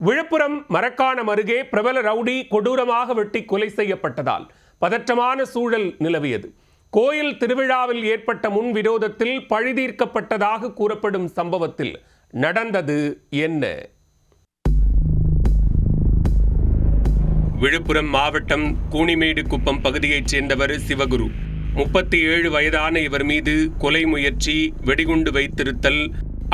விழுப்புரம் மரக்காணம் அருகே பிரபல ரவுடி கொடூரமாக வெட்டி கொலை செய்யப்பட்டதால் பதற்றமான சூழல் நிலவியது. கோயில் திருவிழாவில் ஏற்பட்ட முன்விரோதத்தில் பழிதீர்க்கப்பட்டதாக கூறப்படும் சம்பவத்தில் நடந்தது என்ன? விழுப்புரம் மாவட்டம் கூனிமேடு குப்பம் பகுதியைச் சேர்ந்தவர் சிவகுரு. 37 வயதான இவர் மீது கொலை முயற்சி, வெடிகுண்டு வைத்திருத்தல்,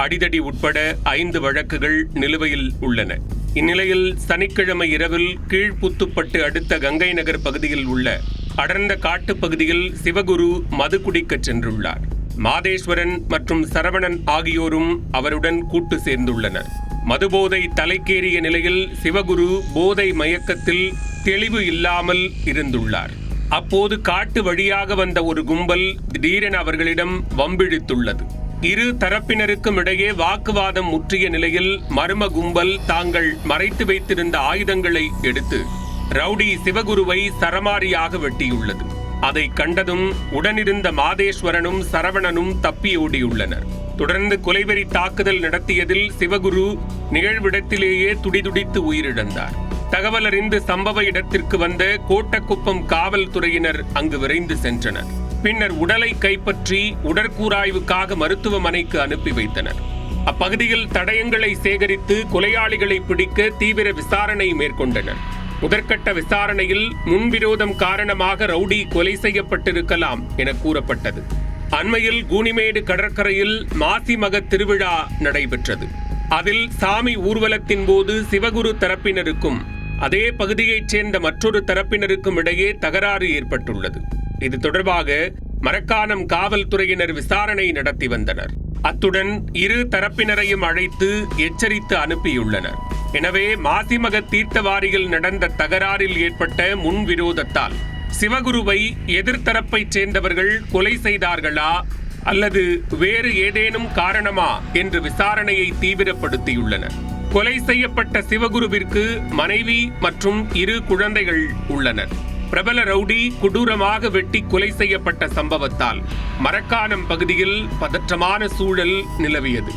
அடிதடி உட்பட 5 வழக்குகள் நிலுவையில் உள்ளன. இந்நிலையில் சனிக்கிழமை இரவில் கீழ்புத்துப்பட்டு அடுத்த கங்கை நகர் பகுதியில் உள்ள அடர்ந்த காட்டுப் பகுதியில் சிவகுரு மது குடிக்கச் சென்றுள்ளார். மாதேஸ்வரன் மற்றும் சரவணன் ஆகியோரும் அவருடன் கூட்டு சேர்ந்துள்ளனர். மதுபோதை தலைக்கேறிய நிலையில் சிவகுரு போதை மயக்கத்தில் தெளிவு இல்லாமல் இருந்துள்ளார். அப்போது காட்டு வழியாக வந்த ஒரு கும்பல் திடீரென அவர்களிடம் வம்பிழுத்துள்ளது. இரு தரப்பினருக்கும் இடையே வாக்குவாதம் முற்றிய நிலையில் மர்ம கும்பல் தாங்கள் மறைத்து வைத்திருந்த ஆயுதங்களை எடுத்து ரவுடி சிவகுருவை சரமாரியாக வெட்டியுள்ளது. அதை கண்டதும் உடனிருந்த மாதேஸ்வரனும் சரவணனும் தப்பி ஓடியுள்ளனர். தொடர்ந்து கொலைவெறி தாக்குதல் நடத்தியதில் சிவகுரு நிகழ்விடத்திலேயே துடிதுடித்து உயிரிழந்தார். தகவல் அறிந்து சம்பவ இடத்திற்கு வந்த கோட்டக்குப்பம் காவல்துறையினர் அங்கு விரைந்து சென்றனர். பின்னர் உடலை கைப்பற்றி உடற்கூராய்வுக்காக மருத்துவமனைக்கு அனுப்பி வைத்தனர். அப்பகுதியில் தடயங்களை சேகரித்து கொலையாளிகளை பிடிக்க தீவிர விசாரணை மேற்கொண்டனர். முதற்கட்ட விசாரணையில் முன்விரோதம் காரணமாக ரவுடி கொலை செய்யப்பட்டிருக்கலாம் என கூறப்பட்டது. அண்மையில் கூனிமேடு கடற்கரையில் மாசி மக திருவிழா நடைபெற்றது. அதில் சாமி ஊர்வலத்தின் போது சிவகுரு தரப்பினருக்கும் அதே பகுதியைச் சேர்ந்த மற்றொரு தரப்பினருக்கும் இடையே தகராறு ஏற்பட்டுள்ளது. இது தொடர்பாக மரக்காணம் காவல்துறையினர் விசாரணை நடத்தி வந்தனர். அத்துடன் இரு தரப்பினரையும் அழைத்து எச்சரித்து அனுப்பியுள்ளனர். எனவே மாசிமக தீர்த்தவாரியில் நடந்த தகராறில் ஏற்பட்ட முன்விரோதத்தால் சிவகுருவை எதிர்த்தரப்பைச் சேர்ந்தவர்கள் கொலை செய்தார்களா அல்லது வேறு ஏதேனும் காரணமா என்று விசாரணையை தீவிரப்படுத்தியுள்ளனர். கொலை செய்யப்பட்ட சிவகுருவிற்கு மனைவி மற்றும் 2 குழந்தைகள் உள்ளனர். பிரபல ரவுடி கொடூரமாக வெட்டி கொலை செய்யப்பட்ட சம்பவத்தால் மரக்காணம் பகுதியில் பதற்றமான சூழல் நிலவியது.